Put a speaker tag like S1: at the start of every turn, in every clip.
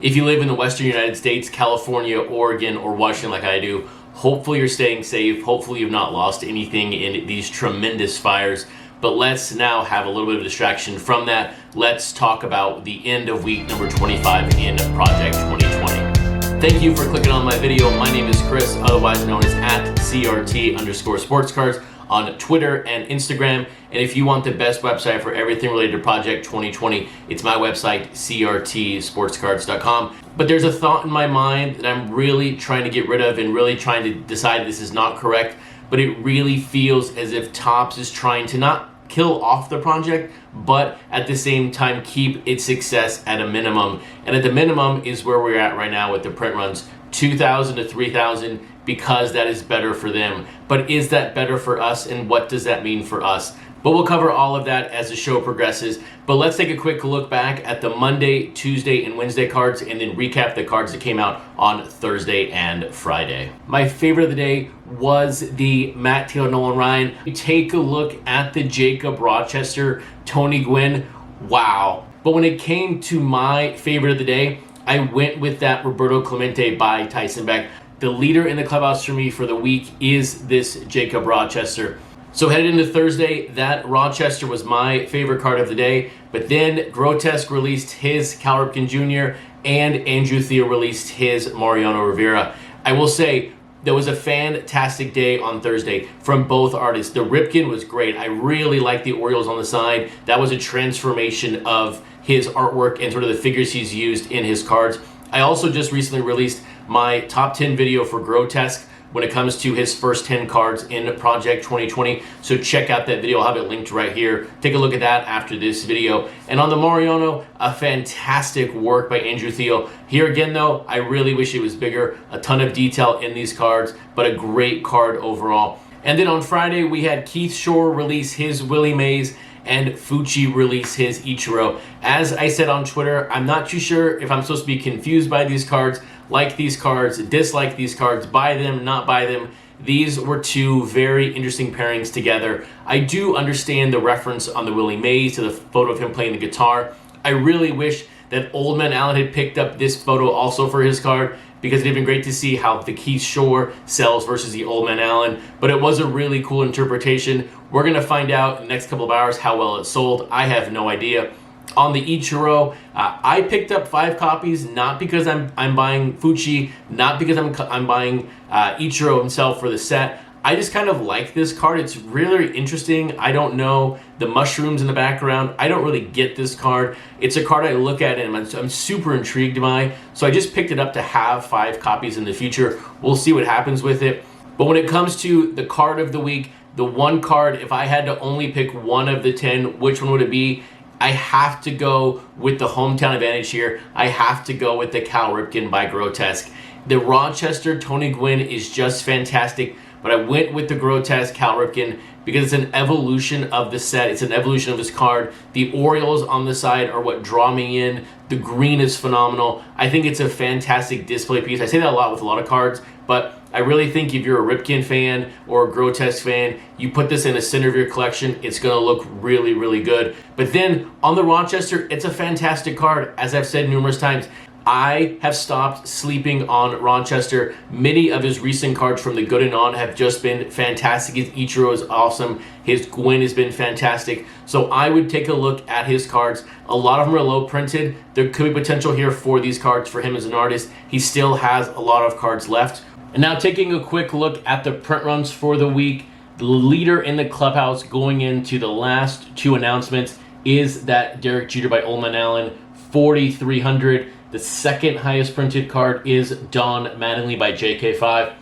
S1: If you live in the Western United States, California, Oregon, or Washington like I do, hopefully you're staying safe. Hopefully you've not lost anything in these tremendous fires. But let's now have a little bit of distraction from that. Let's talk about the end of week number 25 in Project 2020. Thank you for clicking on my video. My name is Chris, otherwise known as @CRT_Sportscards on Twitter and Instagram. And if you want the best website for everything related to Project 2020, it's my website, CRTSportscards.com. But there's a thought in my mind that I'm really trying to get rid of and really trying to decide this is not correct, but it really feels as if Topps is trying to not kill off the project, but at the same time keep its success at a minimum. And at the minimum is where we're at right now with the print runs, 2,000 to 3,000, because that is better for them. But is that better for us, and what does that mean for us? But we'll cover all of that as the show progresses. But let's take a quick look back at the Monday, Tuesday, and Wednesday cards, and then recap the cards that came out on Thursday and Friday. My favorite of the day was the Matt Taylor Nolan Ryan. Take a look at the Jacob Rochester Tony Gwynn. Wow. But when it came to my favorite of the day, I went with that Roberto Clemente by Tyson Beck. The leader in the clubhouse for me for the week is this Jacob Rochester. So headed into Thursday, that Rochester was my favorite card of the day. But then Grotesque released his Cal Ripken Jr. and Andrew Theo released his Mariano Rivera. I will say, there was a fantastic day on Thursday from both artists. The Ripken was great. I really liked the Orioles on the side. That was a transformation of his artwork and sort of the figures he's used in his cards. I also just recently released my top 10 video for Grotesque when it comes to his first 10 cards in Project 2020. So check out that video. I'll have it linked right here. Take a look at that after this video. And on the Mariano, a fantastic work by Andrew Theo. Here again though, I really wish it was bigger. A ton of detail in these cards, but a great card overall. And then on Friday, we had Keith Shore release his Willie Mays and Fucci release his Ichiro. As I said on Twitter, I'm not too sure if I'm supposed to be confused by these cards, like these cards, dislike these cards, buy them, not buy them. These were two very interesting pairings together. I do understand the reference on the Willie Mays to the photo of him playing the guitar. I really wish that Old Man Allen had picked up this photo also for his card, because it'd been great to see how the Keith Shore sells versus the Old Man Allen. But it was a really cool interpretation. We're gonna find out in the next couple of hours how well it sold. I have no idea. On the Ichiro, I picked up 5 copies, not because I'm buying Fucci, not because I'm buying Ichiro himself for the set. I just kind of like this card. It's really interesting. I don't know the mushrooms in the background. I don't really get this card. It's a card I look at and I'm super intrigued by. So I just picked it up to have 5 copies in the future. We'll see what happens with it. But when it comes to the card of the week, the one card, if I had to only pick one of the 10, which one would it be? I have to go with the hometown advantage here. I have to go with the Cal Ripken by Grotesque. The Rochester Tony Gwynn is just fantastic, but I went with the Grotesque Cal Ripken because it's an evolution of the set. It's an evolution of his card. The Orioles on the side are what draw me in. The green is phenomenal. I think it's a fantastic display piece. I say that a lot with a lot of cards, but I really think if you're a Ripken fan or a Grotesque fan, you put this in the center of your collection, it's going to look really, really good. But then on the Rochester, it's a fantastic card. As I've said numerous times, I have stopped sleeping on Rochester. Many of his recent cards from the good and on have just been fantastic. His Ichiro is awesome. His Gwynn has been fantastic. So I would take a look at his cards. A lot of them are low printed. There could be potential here for these cards for him as an artist. He still has a lot of cards left. And now taking a quick look at the print runs for the week, the leader in the clubhouse going into the last 2 announcements is that Derek Jeter by Old Man Allen, 4,300. The second highest printed card is Don Mattingly by JK5.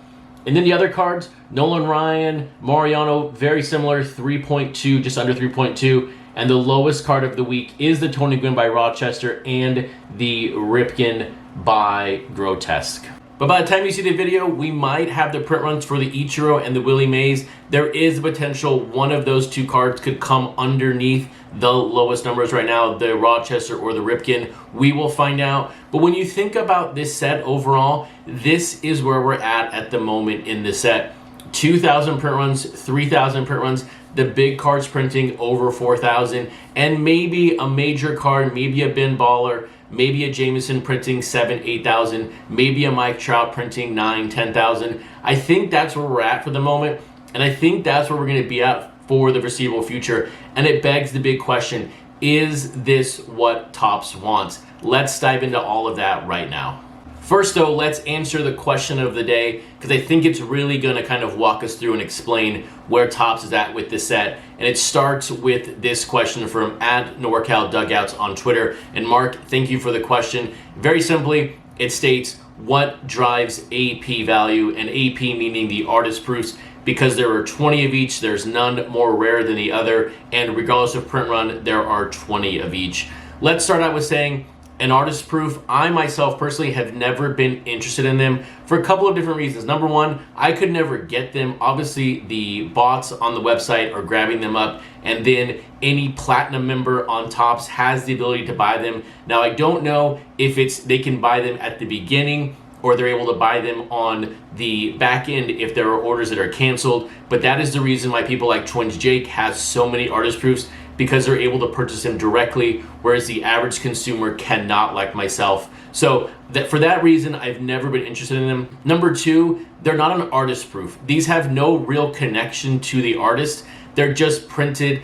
S1: And then the other cards, Nolan Ryan, Mariano, very similar, 3.2, just under 3.2. And the lowest card of the week is the Tony Gwynn by Rochester and the Ripken by Grotesque. But by the time you see the video, we might have the print runs for the Ichiro and the Willie Mays. There is a potential one of those 2 cards could come underneath the lowest numbers right now, the Rochester or the Ripken. We will find out. But when you think about this set overall, this is where we're at the moment in the set. 2,000 print runs, 3,000 print runs. the big cards printing over 4,000, and maybe a major card, maybe a bin baller, maybe a Jameson printing 7,000, 8,000, maybe a Mike Trout printing 9,000, 10,000. I think that's where we're at for the moment, and I think that's where we're going to be at for the foreseeable future. And it begs the big question, is this what Topps wants? Let's dive into all of that right now. First though, let's answer the question of the day, because I think it's really going to kind of walk us through and explain where Topps is at with this set. And it starts with this question from @NorCalDugouts on Twitter. And Mark, thank you for the question. Very simply, it states, what drives AP value? And AP meaning the artist proofs, because there are 20 of each, there's none more rare than the other, and regardless of print run, there are 20 of each. Let's start out with saying, an artist proof, I myself personally have never been interested in them for a couple of different reasons. Number one, I could never get them. Obviously, the bots on the website are grabbing them up, and then any platinum member on Topps has the ability to buy them. Now, I don't know if they can buy them at the beginning or they're able to buy them on the back end if there are orders that are canceled, but that is the reason why people like Twins Jake has so many artist proofs, because they're able to purchase them directly, whereas the average consumer cannot, like myself. So for that reason, I've never been interested in them. Number two, they're not an artist proof. These have no real connection to the artist. They're just printed,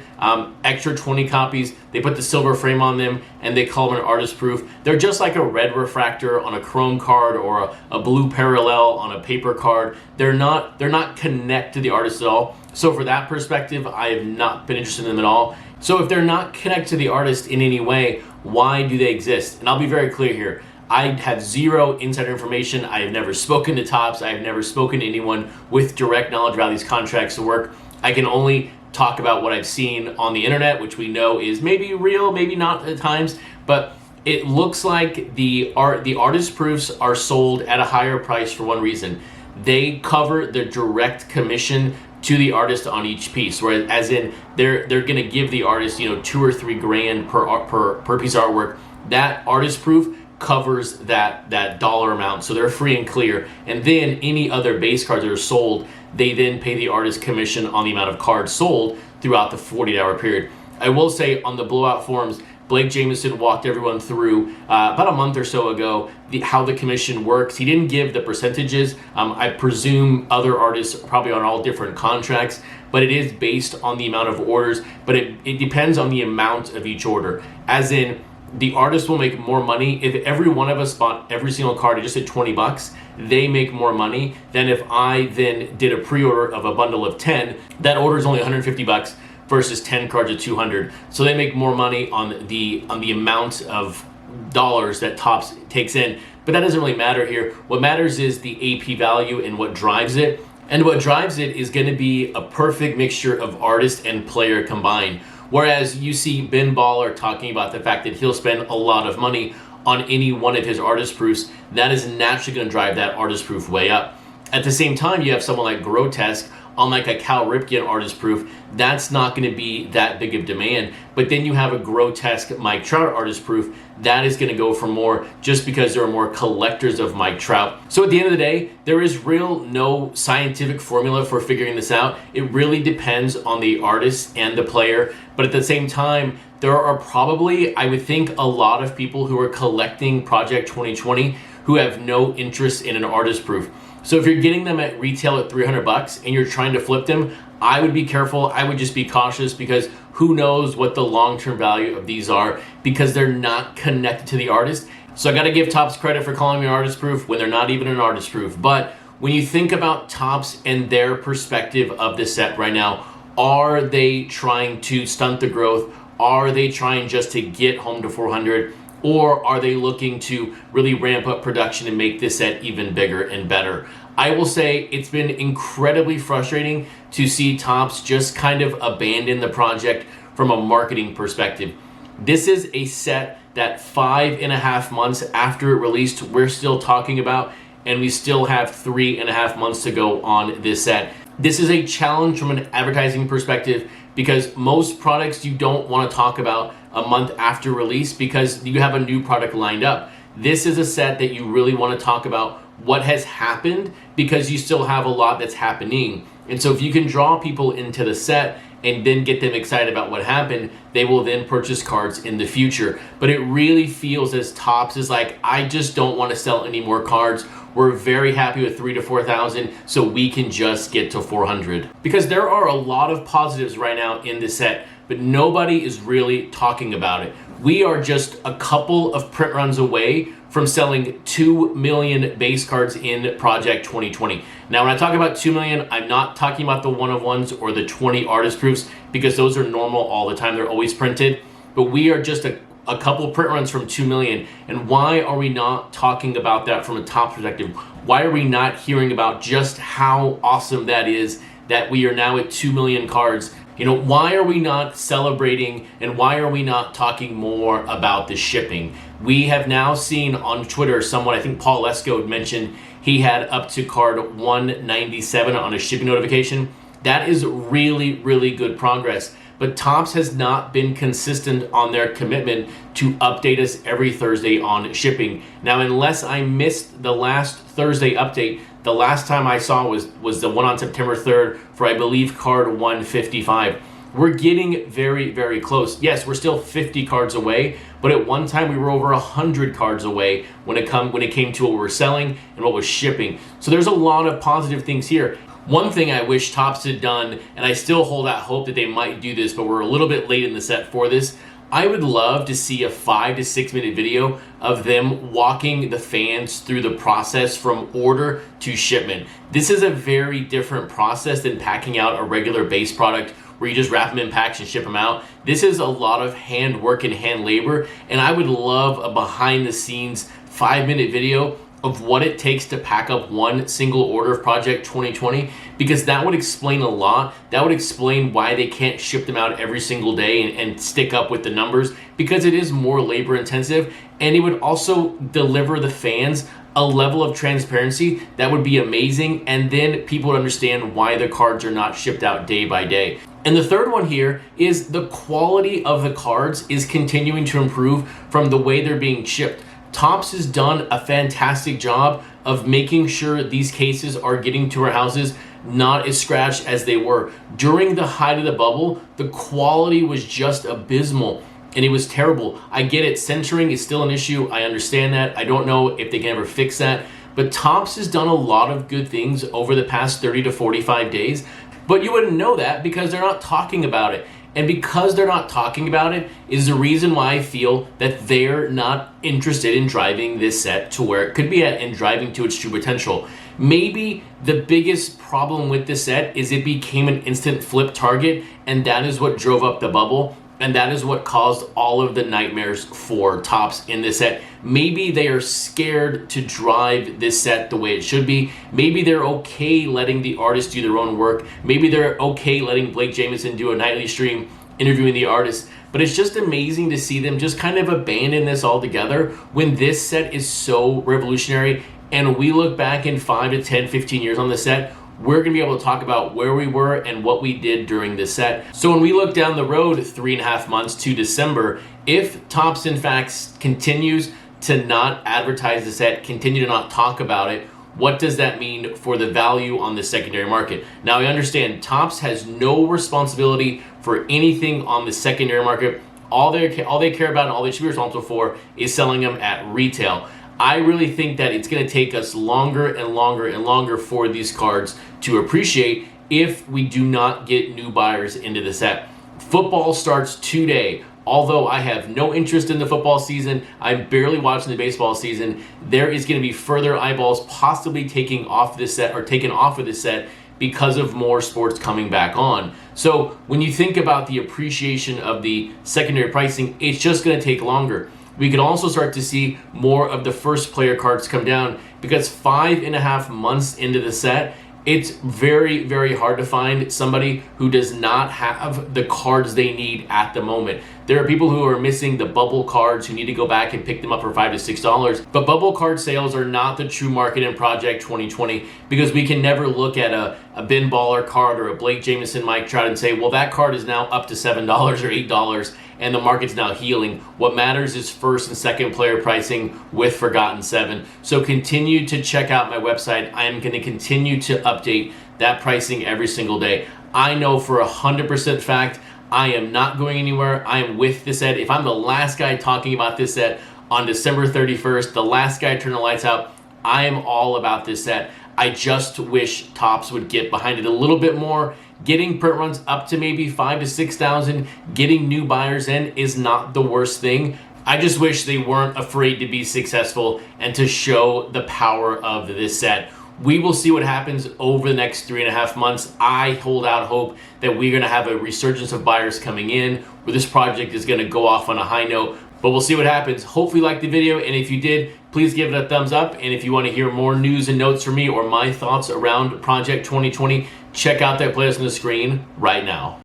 S1: extra 20 copies. They put the silver frame on them and they call them an artist proof. They're just like a red refractor on a chrome card or a blue parallel on a paper card. They're not connected to the artist at all. So for that perspective, I have not been interested in them at all. So if they're not connected to the artist in any way, why do they exist? And I'll be very clear here. I have zero insider information. I have never spoken to Topps. I have never spoken to anyone with direct knowledge about these contracts to work. I can only talk about what I've seen on the internet, which we know is maybe real, maybe not at times, but it looks like the artist proofs are sold at a higher price for one reason. They cover the direct commission to the artist on each piece, whereas as in they're going to give the artist, $2 or $3 grand per piece of artwork. That artist proof covers that dollar amount, so they're free and clear. And then any other base cards that are sold, they then pay the artist commission on the amount of cards sold throughout the 48-hour period. I will say on the blowout forums, Blake Jameson walked everyone through about a month or so ago how the commission works. He didn't give the percentages. I presume other artists are probably on all different contracts, but it is based on the amount of orders, but it depends on the amount of each order. As in, the artist will make more money if every one of us bought every single card just at $20. They make more money than if I then did a pre-order of a bundle of 10. That order is only $150 versus 10 cards at $200. So they make more money on the amount of dollars that Topps takes in. But that doesn't really matter here. What matters is the AP value and what drives it. And what drives it is going to be a perfect mixture of artist and player combined. Whereas you see Ben Baller talking about the fact that he'll spend a lot of money on any one of his artist proofs, that is naturally going to drive that artist proof way up. At the same time, you have someone like Grotesque on like a Cal Ripken artist proof. That's not going to be that big of demand. But then you have a Grotesque Mike Trout artist proof. That is going to go for more just because there are more collectors of Mike Trout. So at the end of the day, there is no scientific formula for figuring this out. It really depends on the artist and the player. But at the same time, there are probably, I would think, a lot of people who are collecting Project 2020 who have no interest in an artist proof. So if you're getting them at retail at $300 and you're trying to flip them, I would be careful. I would just be cautious, because who knows what the long-term value of these are, because they're not connected to the artist. So I got to give Topps credit for calling me an artist proof when they're not even an artist proof. But when you think about Topps and their perspective of this set right now, are they trying to stunt the growth? Are they trying just to get home to 400? Or are they looking to really ramp up production and make this set even bigger and better? I will say it's been incredibly frustrating to see Topps just kind of abandon the project from a marketing perspective. This is a set that 5.5 months after it released, we're still talking about, and we still have 3.5 months to go on this set. This is a challenge from an advertising perspective, because most products you don't want to talk about a month after release because you have a new product lined up. This is a set that you really want to talk about what has happened, because you still have a lot that's happening. And so if you can draw people into the set and then get them excited about what happened, they will then purchase cards in the future. But it really feels as Topps is like, I just don't want to sell any more cards. We're very happy with 3,000 to 4,000, so we can just get to 400. Because there are a lot of positives right now in this set, but nobody is really talking about it. We are just a couple of print runs away from selling 2 million base cards in Project 2020. Now, when I talk about 2 million, I'm not talking about the 1-of-1s or the 20 artist proofs, because those are normal all the time. They're always printed. But we are just a couple print runs from 2 million. And why are we not talking about that from a Topps perspective? Why are we not hearing about just how awesome that is that we are now at 2 million cards? You know, why are we not celebrating, and why are we not talking more about the shipping? We have now seen on Twitter someone, I think Paul Lesko mentioned, he had up to card 197 on a shipping notification. That is really, really good progress. But Topps has not been consistent on their commitment to update us every Thursday on shipping. Now, unless I missed the last Thursday update, the last time I saw was the one on September 3rd for, I believe, card 155. We're getting very, very close. Yes, we're still 50 cards away, but at one time we were over 100 cards away when it came to what we were selling and what was shipping. So there's a lot of positive things here. One thing I wish Topps had done, and I still hold out hope that they might do this, but we're a little bit late in the set for this. I would love to see a 5 to 6 minute video of them walking the fans through the process from order to shipment. This is a very different process than packing out a regular base product where you just wrap them in packs and ship them out. This is a lot of hand work and hand labor, and I would love a behind the scenes 5-minute video of what it takes to pack up one single order of Project 2020, because that would explain a lot. That would explain why they can't ship them out every single day and stick up with the numbers, because it is more labor intensive, and it would also deliver the fans a level of transparency that would be amazing, and then people would understand why the cards are not shipped out day by day. And the third one here is the quality of the cards is continuing to improve from the way they're being shipped. Topps has done a fantastic job of making sure these cases are getting to our houses not as scratched as they were. During the height of the bubble, the quality was just abysmal, and it was terrible. I get it, centering is still an issue. I understand that. I don't know if they can ever fix that. But Topps has done a lot of good things over the past 30 to 45 days. But you wouldn't know that because they're not talking about it. And because they're not talking about it is the reason why I feel that they're not interested in driving this set to where it could be at and driving to its true potential. Maybe the biggest problem with this set is it became an instant flip target, and that is what drove up the bubble. And that is what caused all of the nightmares for Topps in this set. Maybe they are scared to drive this set the way it should be. Maybe they're okay letting the artists do their own work. Maybe they're okay letting Blake Jamieson do a nightly stream interviewing the artists. But it's just amazing to see them just kind of abandon this altogether when this set is so revolutionary. And we look back in 5 to 10, 15 years on the set, we're going to be able to talk about where we were and what we did during this set. So when we look down the road 3.5 months to December, if Topps in fact continues to not advertise the set, continue to not talk about it, what does that mean for the value on the secondary market? Now, I understand Topps has no responsibility for anything on the secondary market. All they care about and all they should be responsible for is selling them at retail. I really think that it's going to take us longer and longer and longer for these cards to appreciate if we do not get new buyers into the set. Football starts today. Although I have no interest in the football season, I'm barely watching the baseball season, there is going to be further eyeballs possibly taken off of this set because of more sports coming back on. So when you think about the appreciation of the secondary pricing, it's just going to take longer. We could also start to see more of the first player cards come down because 5.5 months into the set, it's very, very hard to find somebody who does not have the cards they need at the moment. There are people who are missing the bubble cards who need to go back and pick them up for $5 to $6. But bubble card sales are not the true market in Project 2020 because we can never look at a Ben Baller card or a Blake Jamieson Mike Trout and say, well, that card is now up to $7 or $8 and the market's now healing. What matters is first and second player pricing with Forgotten 7. So continue to check out my website. I am going to continue to update that pricing every single day. I know for 100% fact I am not going anywhere. I am with this set. If I'm the last guy talking about this set on December 31st, the last guy to turn the lights out, I am all about this set. I just wish Topps would get behind it a little bit more. Getting print runs up to maybe 5,000 to 6,000, getting new buyers in is not the worst thing. I just wish they weren't afraid to be successful and to show the power of this set. We will see what happens over the next 3.5 months. I hold out hope that we're going to have a resurgence of buyers coming in, where this project is going to go off on a high note. But we'll see what happens. Hopefully you liked the video, and if you did, please give it a thumbs up. And if you want to hear more news and notes from me or my thoughts around Project 2020, check out that playlist on the screen right now.